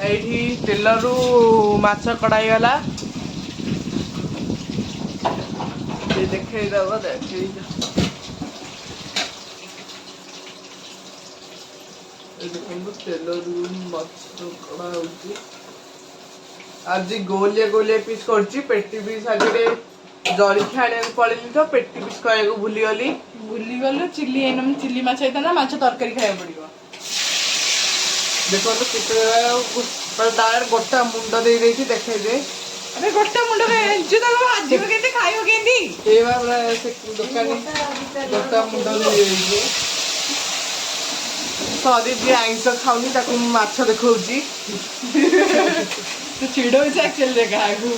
ଏଇଠି ତେଲରୁ ମାଛ କଡ଼ାଇ ଗଲା ଦେଖେଇଦବ ଦେଖନ୍ତୁ ତେଲରୁ ମାଛ କଡ଼ା ହଉଛି। ଆଜି ଗୋଲିଆ ଗୋଲିଆ ପିସ୍ କରୁଛି। ପେଟି ପିସ୍ ଆଜିରେ ଜଳଖିଆ ଆଣିବାକୁ ପଳେଇଲି ତ ପେଟି ପିସ୍ କରିବାକୁ ଭୁଲିଗଲୁ। ଚିଲି ଚିଲି ମାଛ ହେଇଥାନ୍ତା, ମାଛ ତରକାରୀ ଖାଇବାକୁ ପଡ଼ିବ। ଦେଖନ୍ତୁ କେତେ ତାର ଗୋଟା ମୁଣ୍ଡ ଦେଇଛି ଦେଖେଇଦେ। अरे गोटा मुंडा जो तक भाजी में केते खाइयो केंदी ए बाबरा से दुकानी गोटा मुंडा ले जे सॉरी जी आइंस खाउनी ताकू माछ देखौजी तो चिड़ो से चल देगा आगु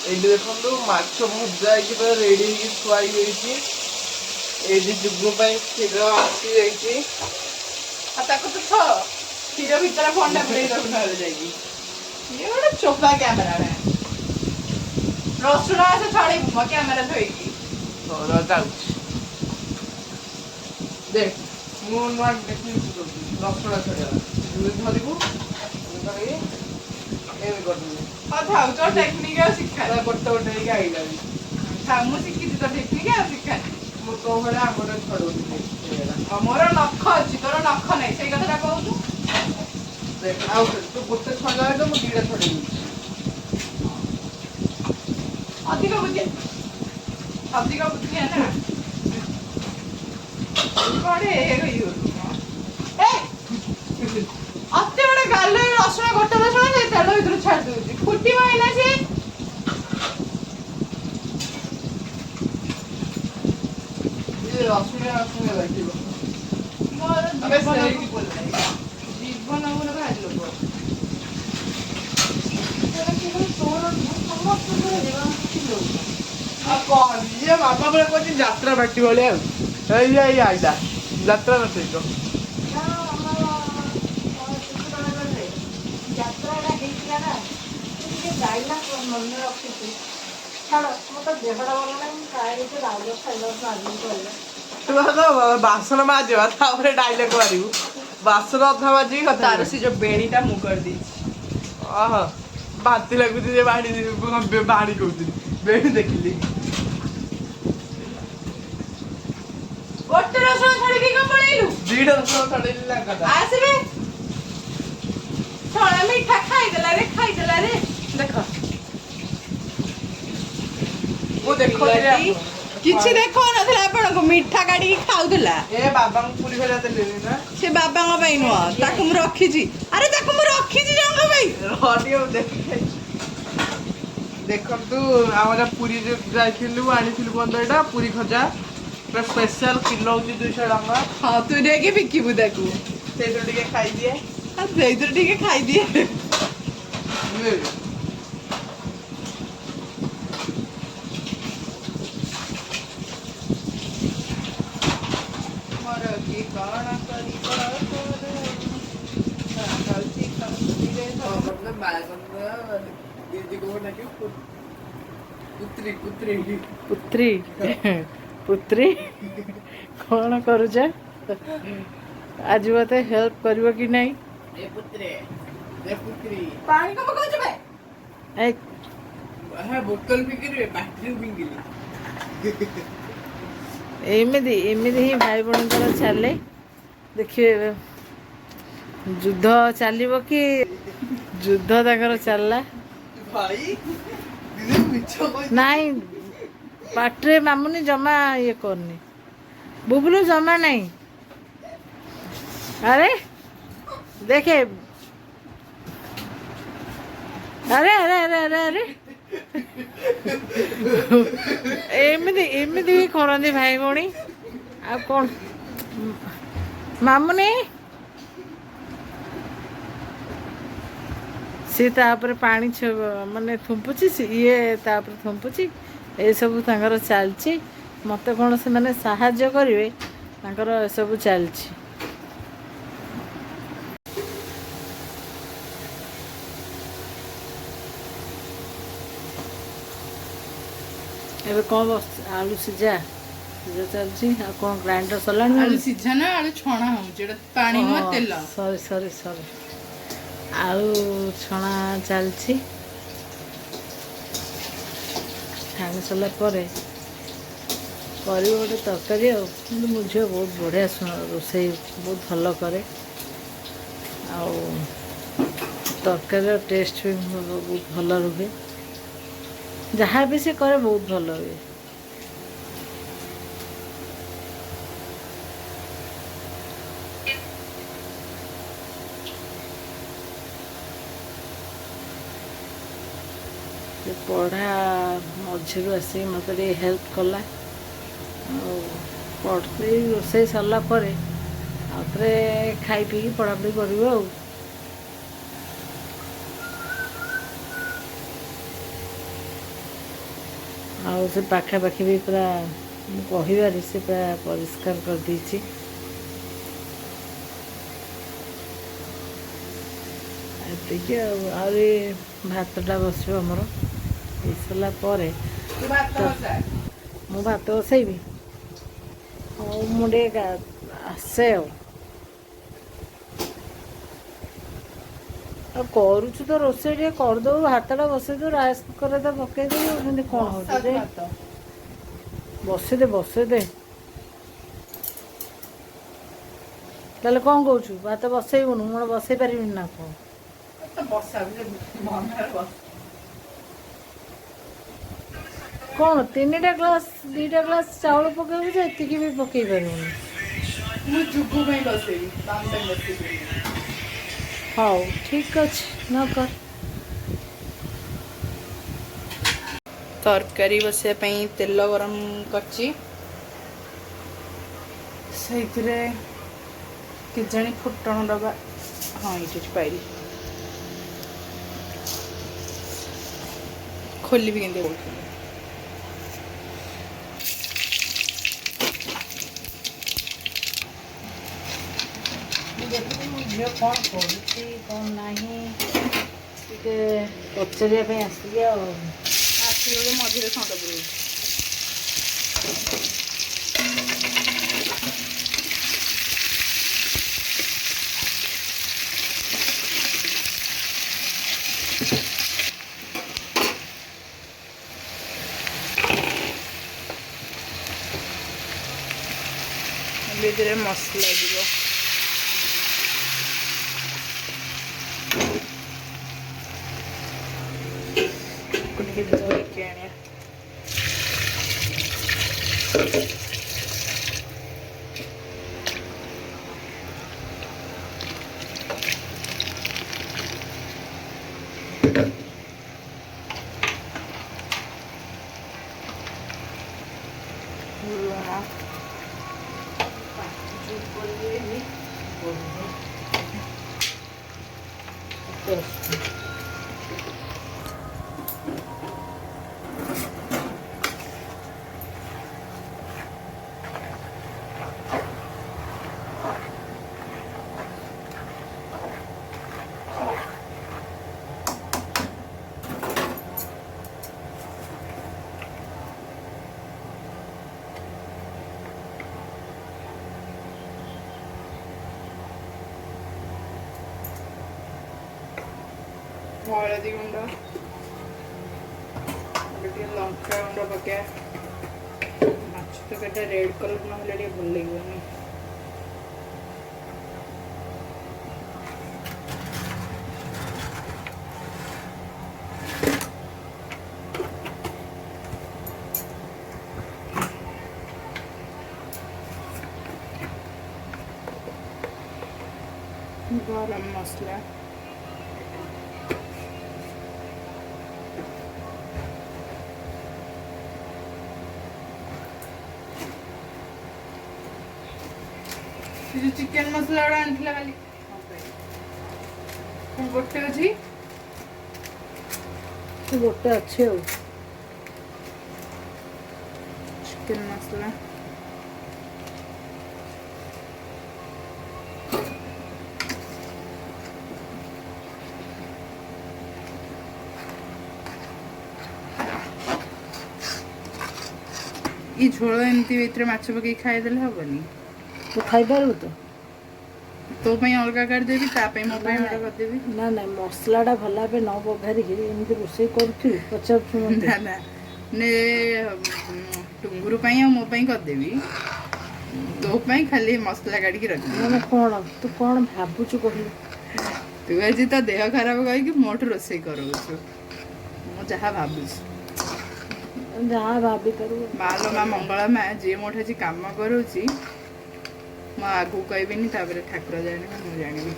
ଏଇଠି ଦେଖନ୍ତୁ ମାଛ ଭଜା ହେଇକି ପୁରା ରେଡି ହେଇକି ଥୁଆ ହେଇଯାଇଛି। ଏଇଠି ଯୁଗ ପାଇଁ କ୍ଷୀର ଆସିଯାଇଛି। ଆଉ ତାକୁ ତ କ୍ଷୀର ଭିତରେ ଭଣ୍ଡା ପୁରେଇ ଦବୁ ନହେଲେ ଯାଇକି। ଇଏ ଗୋଟେ ଚୋପା କ୍ୟାମେରା ରସୁଣ ଆସ ଛଡେଇବୁ ମୋ କ୍ୟାମେରା ଥୋଇକି। ଯାଉଛି ଦେଖ ମୁଁ ନୂଆ ଟେକ୍ନିକ୍ କରୁଛି। ରସୁଣ ଛଡେଇବା ଧରିବୁ ଏମିତି କରିଦେବୁ। ଥାଉ ତୋ ଟେକ୍ନିକ୍ ଆଉ ଶିଖା ଗୋଟେ ଗୋଟେ ହେଇକି ଆଇଲାଣି। ଥାଉ ମୁଁ ଶିଖିଛି ତୋ ଟେକ୍ନିକ୍ ଆଉ ଶିଖାନି। ମୁଁ ତୋ ଭଳିଆ ଆମର ଛଡଉଥିଲି। ମୋର ନଖ ଅଛି ତୋର ନଖ ନାହିଁ ସେଇ କଥାଟା କହୁଛୁ। ଦେଖ ଆଉ ତୁ ଗୋଟେ ଛଡେଇଲା ବେଳେ ମୁଁ ଦିଟା ଛଡେଇ ଦଉଛି। ଅଧିକ ବୁଦ୍ଧିଆ ନା କଣେ ଅତେ ବଡ ଗାଲ ରସୁଣ ଗୋଟା ରସୁଣ ସେ ତେଲ ଭିତରୁ ଛାଡି ଦଉଛି ଫୁଟିବ ଏଇନା ସେ ରସୁଣ ଲାଗିବ ଜୀବନ ମୋର ଭାରି ଲୋକ ଆଉ କଣ ଇଏ ବାପା ବେଳେ କହୁଛି ଯାତ୍ରା ବାଟି ଭଳିଆ ଆଉ ଏଇ ଆଇଲା ଯାତ୍ରା ବାଟି ମନେ ରଖିଛି ଛାଡ଼ ମୋ ତ ଦେହଟା ଭଲ ନାହିଁ ଖାଇକି ଡାଇଲଗ ଫାଇଲଗ ମାରିକି ବାସନ ମାଜିବା ତାପରେ ଡାଇଲଗ ମାରିବୁ ବାସନ ଅଧା ମାଜିକି କଥା ତାର ସେ ଯୋଉ ବେଣୀଟା ମୁଁ କରିଦେଇଛି। ଓହୋ ବାନ୍ତି ଲାଗୁଛି ଯେ ବାଣି କହୁଥିଲି ବେଣୀ ଦେଖିଲି ଗୋଟେ ରସୁଣ ଛାଡ଼ିକି କଣ ପଳେଇଲୁ ଦିଟା ରସୁଣ ଛାଡ଼ିଲି ନା କଥା ଆସିବେ ଛଣା ମିଠା ଖାଇଦେଲା ରେ ଦେଖ ମୁଁ ଦେଖୁଥିଲି କିଛି ଦେଖଉନଥିଲା ଆପଣଙ୍କୁ ମିଠା କାଢିକି ଖାଉଥିଲା ଏ ବାବାଙ୍କୁ ପୁରୀ ଭଳିଆ ଦେଲେନି ନା ସେ ବାବାଙ୍କ ପାଇଁ ନୁହଁ ତାକୁ ମୁଁ ରଖିଛି ଆରେ ତାକୁ ମୁଁ ରଖିଛି ଜଣଙ୍କ ପାଇଁ ଦେଖନ୍ତୁ ଆମର ପୁରୀ ଯାଇଥିଲୁ ଆଣିଥିଲୁ କଣ ଏଇଟା ପୁରୀ ଖଜା ପୁରା ସ୍ପେଶାଲ କିଲୋ ହଉଛି 200 ଟଙ୍କା ହଁ ତୁ ନେଇକି ବିକିବୁ ତାକୁ ସେଇଥିରୁ ଟିକେ ଖାଇଦିଏ କଣ ପୁତ୍ରୀ କଣ କରୁଛ ଆଜି ମତେ ହେଲ୍ପ କରିବ କି ନାଇଁ ପାଣି କଣ ପକାଉଛ ବେ ବୋତଲ ପିଙ୍ଗିଲି ବ୍ୟାଟେରୀ ପିଙ୍ଗିଲି ଏମିତି ହିଁ ଭାଇ ଭଉଣୀଙ୍କର ଚାଲେ ଦେଖିବେ ଯୁଦ୍ଧ ଚାଲିବ କି ଯୁଦ୍ଧ ତାଙ୍କର ଚାଲିଲା ନାଇଁ ପାଟିରେ ମାମୁନି ଜମା ଇଏ କରୁନି ବୁବୁଲୁ ଜମା ନାହିଁ ଆରେ ଦେଖେ ଆରେ ଆରେ ଆରେ ଆରେ ଆରେ ଏମିତି ହିଁ କରନ୍ତି ଭାଇ ଭଉଣୀ ଆଉ କ'ଣ ମାମୁନି ସିଏ ତାପରେ ପାଣି ମାନେ ଥୁମ୍ପୁଛି ଇଏ ତାପରେ ଥୁମ୍ପୁଛି ଏସବୁ ତାଙ୍କର ଚାଲିଛି ମୋତେ କ'ଣ ସେମାନେ ସାହାଯ୍ୟ କରିବେ ତାଙ୍କର ଏସବୁ ଚାଲିଛି ଏବେ କ'ଣ ଆଳୁ ସିଝା ସିଝା ଚାଲିଛି ଆଉ କ'ଣ ଗ୍ରାଇଣ୍ଡର ସରିଲାଣି? ଆଳୁ ସିଝା ନା ଆଳୁ ଛଣା ହେଉଛି, ଏଇଟା ପାଣି ନୁହଁ ତେଲ। ସରି ସରି ସରି, ଆଳୁ ଛଣା ଚାଲିଛି। ଛାଣି ସାରିଲା ପରେ କରିବ ଗୋଟେ ତରକାରୀ ଆଉ। କିନ୍ତୁ ମୋ ଝିଅ ବହୁତ ବଢ଼ିଆ ରୋଷେଇ ବହୁତ ଭଲ କରେ, ଆଉ ତରକାରୀର ଟେଷ୍ଟ ବି ବହୁତ ଭଲ ରୁହେ। ଯାହା ବି ସେ କରେ ବହୁତ ଭଲ ହୁଏ। ସେ ପଢ଼ା ମଝିରୁ ଆସିକି ମୋତେ ଟିକେ ହେଲ୍ପ କଲା, ଆଉ ପଢ଼େଇ ରୋଷେଇ ସରିଲା ପରେ ଆଉ ଥରେ ଖାଇ ପିଇକି ପଢ଼ାପଢ଼ି କରିବ ଆଉ। ଆଉ ସେ ପାଖାପାଖି ବି ପୁରା ମୁଁ କହିବାରେ ସେ ପୁରା ପରିଷ୍କାର କରିଦେଇଛି। ଏତିକି ଆଉ। ଆହୁରି ଭାତଟା ବସିବ ଆମର, ହେଇସାରିଲା ପରେ ମୁଁ ଭାତ ବସେଇବି। ହଉ ମୁଁ ଟିକେ ଆସେ ଆଉ କରୁଛୁ ତ ରୋଷେଇ ଟିକେ କରିଦେବୁ, ଭାତଟା ବସେଇଦେବୁ, ରାଇସ୍ କୁକରରେ ତ ପକେଇଦେବୁ। ଏମିତି କ'ଣ ହେଉଛି ଯେ ବସେଇଦେ ବସେଇଦେ। ତାହେଲେ କ'ଣ କହୁଛୁ, ଭାତ ବସେଇବୁନୁ? ମୁଁ ବସେଇ ପାରିବିନି ନା କ'ଣ? କ'ଣ 3ଟା ଗ୍ଲାସ୍ 2ଟା ଗ୍ଲାସ୍ ଚାଉଳ ପକେଇବୁ ଯେ ଏତିକି ବି ପକେଇ ପାରିବୁନି? ମୁଁ ଯୁଗ ପାଇଁ ବସେଇବି, ତମ ପାଇଁ ବସେଇବି। ହଉ ଠିକ୍ ଅଛି, ନ କର। ତରକାରୀ ବସାଇବା ପାଇଁ ତେଲ ଗରମ କରିଛି। ସେଇଥିରେ କେଜାଣି ଫୁଟଣ ଦେବା। ହଁ ଏଇଠି ପାଇଲି, ଖୋଲିବି କେମିତି କହୁଥିଲି। ଦେଖୁଛି ମୋ ଝିଅ କ'ଣ କରୁଛି କ'ଣ ନାହିଁ, ଟିକେ ପଚାରିବା ପାଇଁ ଆସିଲି ଆଉ। ଆସିଗଲେ ମଝିରେ ଥଣ୍ଡା ପଡ଼ୁଛି। ଧୀରେ ମସଲା ଯିବ। ଟିକେ ଧୋଇକି ଆଣିବା। हलदी गुंड लंका गुंड पका माछ तक रेड कलर ना भल लगे। गरम मसला जो चिकन मसला आनी खाली गोटे अच्छी गोटे अच्छे चिकन मसला ଏତିକି ଝୋଳ ଏମିତି ଭିତରେ ମାଛ ପକେଇକି ଖାଇଦେଲେ ହବନି? ତୁ ଖାଇପାରିବୁ ତ? ତୋ ପାଇଁ ଅଲଗା କରିଦେବି, ତା ପାଇଁ ମୋ ପାଇଁ ଅଲଗା କରିଦେବି। ନା ନାଇଁ, ମସଲାଟା ଭଲ ଭାବେ ନ ବଘାରିକି ଏମିତି ରୋଷେଇ କରୁଥିବି ପଚାରୁଛୁ ମୋତେ? ନା ନା, ନେ ଟୁଙ୍ଗୁରୁ ପାଇଁ ଆଉ ମୋ ପାଇଁ କରିଦେବି, ତୋ ପାଇଁ ଖାଲି ମସଲା କାଢିକି ରଖିଦେବି। ମାନେ କ'ଣ ତୁ କ'ଣ ଭାବୁଛୁ କହିଲୁ? ତୁ ଆଜି ତୋ ଦେହ ଖରାପ କହିକି ମୋଠୁ ରୋଷେଇ କରଉଛୁ। ମୁଁ ଯାହା ଭାବୁଛି, ଯାହା ଭାବିପାରିବୁ। ମା ଲୋ ମା ମଙ୍ଗଳା ମା, ଯିଏ ମୋଠୁ ଆଜି କାମ କରୁଛି, ମୁଁ ଆଗକୁ କହିବିନି, ତାପରେ ଠାକୁର ଜାଣିବେ, ମୁଁ ଜାଣିବି।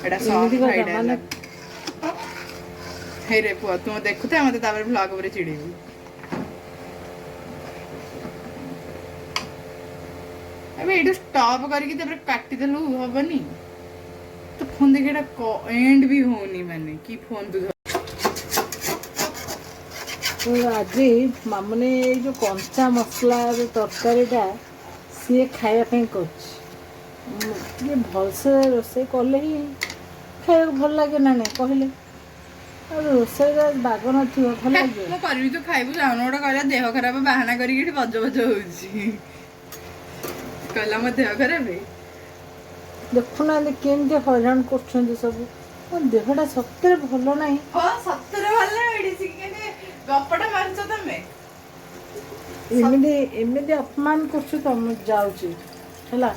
ଏଇଟା ଏମିତି କଥା ଏଇଟା ମାନେ ହେଇରେ ପୁଅ, ତୁ ଦେଖୁଥା, ମତେ ତାପରେ ଭ୍ଲଗ ଉପରେ ଚିଡିବୁ। ଏବେ ଏଇଠୁ ଷ୍ଟପ୍ କରିକି ତାପରେ କାଟିଦେଲୁ ହବନି? ତ ଫୋନ୍ ଦେଖି ଏଇଟା ଏଣ୍ଡ ବି ହଉନି, ମାନେ କି ଫୋନ୍ ତୁ ଆଜି ମାମୁନି ଏଇ ଯେଉଁ କଞ୍ଚା ମସଲା ଯେଉଁ ତରକାରୀଟା ସିଏ ଖାଇବା ପାଇଁ କରୁଛି। ଟିକେ ଭଲସେ ରୋଷେଇ କଲେ ହିଁ ଖାଇବାକୁ ଭଲ ଲାଗେ ନା ନାହିଁ କହିଲେ? ଆଉ ରୋଷେଇରେ ବାଗ ନଥିବ ଭଲ ଲାଗିବ? ମୁଁ କରିବି, ତୁ ଖାଇବୁ, ଯାଉନୁ ଗୋଟେ କହିଲା ଦେହ ଖରାପ ବାହାନା କରିକି ଏଠି ବଜ ବଜ ହଉଛି। କହିଲା ମୋ ଦେହ ଖରାପ। ଦେଖୁନାହାନ୍ତି କେମିତି ହଇରାଣ କରୁଛନ୍ତି ସବୁ। ମୋ ଦେହଟା ସତରେ ଭଲ ନାହିଁ। ହଁ ସତରେ ଭଲ ମେଡିସିନ ଗପଟା ମାରୁଛ ତମେ। ଏମିତି ଅପମାନ କରୁଛୁ ତ, ମୁଁ ଯାଉଛି ହେଲା।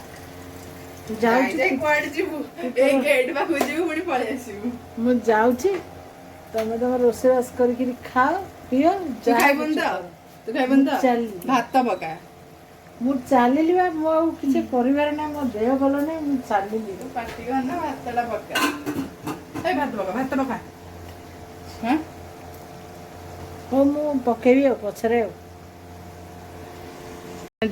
କୁଆଡେ ଯିବୁ? ଏଇ ଗେଟ୍ ପାଖକୁ ଯିବୁ, ପୁଣି ପଳେଇ ଆସିବୁ। ମୁଁ ଯାଉଛି, ତମେ ତମ ରୋଷେଇବାସ କରିକିରି ଖାଅ ପିଅ। ତୁ ଖାଇବୁନି ତ? ତୁ ଖାଇବୁନି ତ? ଚାଲିଲି, ଭାତ ପକା। ମୁଁ ଚାଲିଲି ବା। ମୁଁ ଆଉ କିଛି କରିବାର ନାହିଁ, ମୋ ଦେହ ଭଲ ନାହିଁ, ମୁଁ ଚାଲିଲି। ତୁ ପାଟି କରନା, ଭାତଟା ପକା। ଏଇ ଭାତ ପକା, ଭାତ ପକା। ହଁ ହଉ ମୁଁ ପକେଇବି ଆଉ ପଛରେ ଆଉ।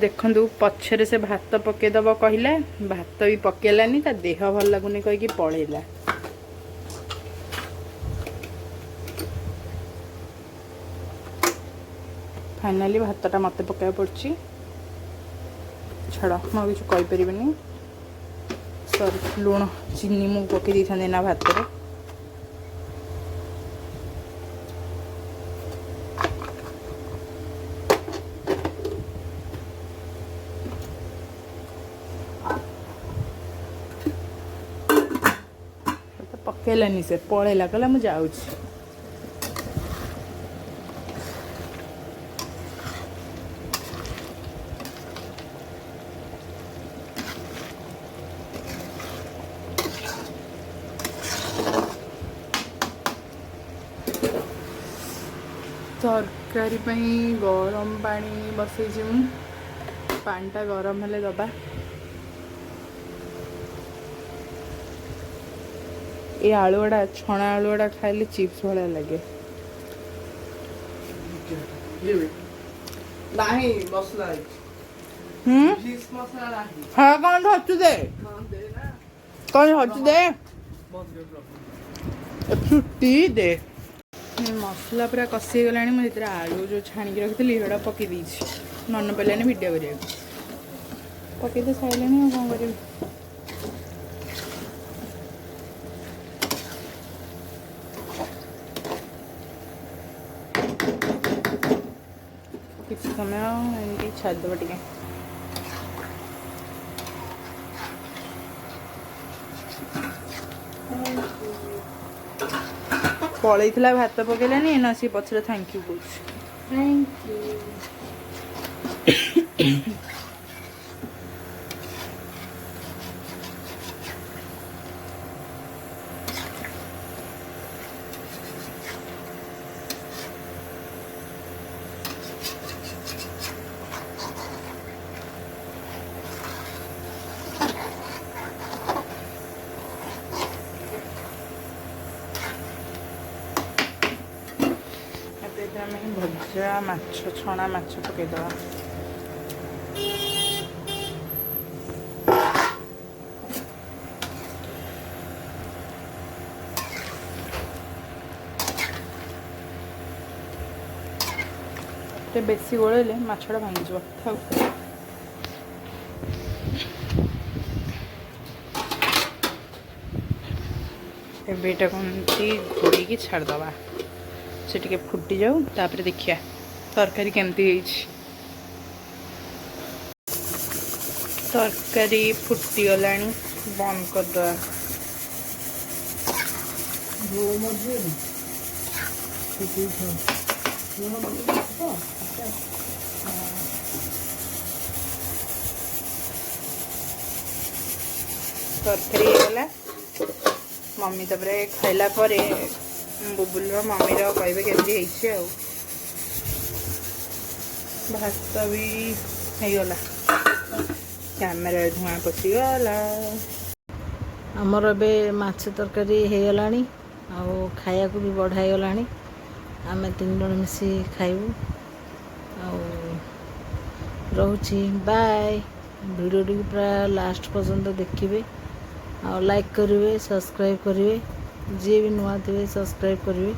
ଦେଖନ୍ତୁ, ପଛରେ ସେ ଭାତ ପକେଇଦବ କହିଲା, ଭାତ ବି ପକେଇଲାନି, ତା ଦେହ ଭଲ ଲାଗୁନି କହିକି ପଳେଇଲା। ଫାଇନାଲି ଭାତଟା ମୋତେ ପକାଇବାକୁ ପଡ଼ୁଛି। ଛାଡ଼, ମୁଁ ଆଉ କିଛି କହିପାରିବିନି। ସରି, ଲୁଣ ଚିନି ମୁଁ ପକାଇ ଦେଇଥାନ୍ତି ନା ଭାତରେ। ପକେଇଲାନି, ସେ ପଳେଇଲା, କହିଲା ମୁଁ ଯାଉଛି। ତରକାରୀ ପାଇଁ ଗରମ ପାଣି ବସେଇଛି ମୁଁ। ପାଣିଟା ଗରମ ହେଲେ ଦବା। ଏ ଆଳୁଗୁଡ଼ା, ଛଣା ଆଳୁଗୁଡ଼ା ଖାଇଲେ ଚିପ୍ସ ଭଳିଆ ଲାଗେ। ନାହିଁ ମସଲା ହଁ କ'ଣ ଧରଛୁ ଦେ, କ'ଣ ଧରଛୁ ଦେ, ଫ୍ରୁଟି ଦେ। ମସଲା ପୁରା କଷି ହେଇଗଲାଣି। ମୁଁ ସେଥିରେ ଆଳୁ ଯେଉଁ ଛାଣିକି ରଖିଥିଲି ସେଗୁଡ଼ା ପକାଇ ଦେଇଛି। ମନେ ପଡ଼ିଲାନି ଭିଡ଼ିଓ କରିବାକୁ, ପକାଇ ତ ସାରିଲାଣି, ଆଉ କ'ଣ କରିବି। କିଛି ସମୟ ଏମିତି ଛାଡ଼ିଦେବ ଟିକେ। ପଳେଇଥିଲା, ଭାତ ପକେଇଲାନି, ଏଇନା ସିଏ ପଛରେ ଥ୍ୟାଙ୍କ ୟୁ କହୁଛି। Thank you. ଆମେ ଭଜା ମାଛ, ଛଣା ମାଛ ପକାଇଦେବା। ଟିକେ ବେଶୀ ଗୋଳେଇଲେ ମାଛଟା ଭାଙ୍ଗିଯିବ। ଥାଉ, ଏବେ ଏଇଟାକୁ ଏମିତି ଘୋଡ଼େଇକି ଛାଡ଼ିଦେବା। ସେ ଟିକେ ଫୁଟି ଯାଉ, ତାପରେ ଦେଖିବା ତରକାରୀ କେମିତି ହେଇଛି। तरकारी फुटीगलाणी बंद करदे झोल मध्य तरकारी ହେଇଗଲା मम्मी तापर खाइला पर बुबुल मम्मी कहे केमती ହେଇଛି ଆଉ भात भी ହେଇଗଲା कैमेरा धुआं पशिगला आमर ए माछ तरकारी ହେଇଗଲାଣି ଆଉ ଖାଇବାକୁ ବି ବଢ଼ା ହେଇଗଲାଣି ଆମେ 3 ଜଣ ମିଶି ଖାଇବୁ ଆଉ ରହୁଛି ବାଏ वीडियो पूरा लास्ट पर्यंत देखिए और लाइक करेंगे सब्सक्राइब करेंगे जी भी नुआ थे सब्सक्राइब करेंगे।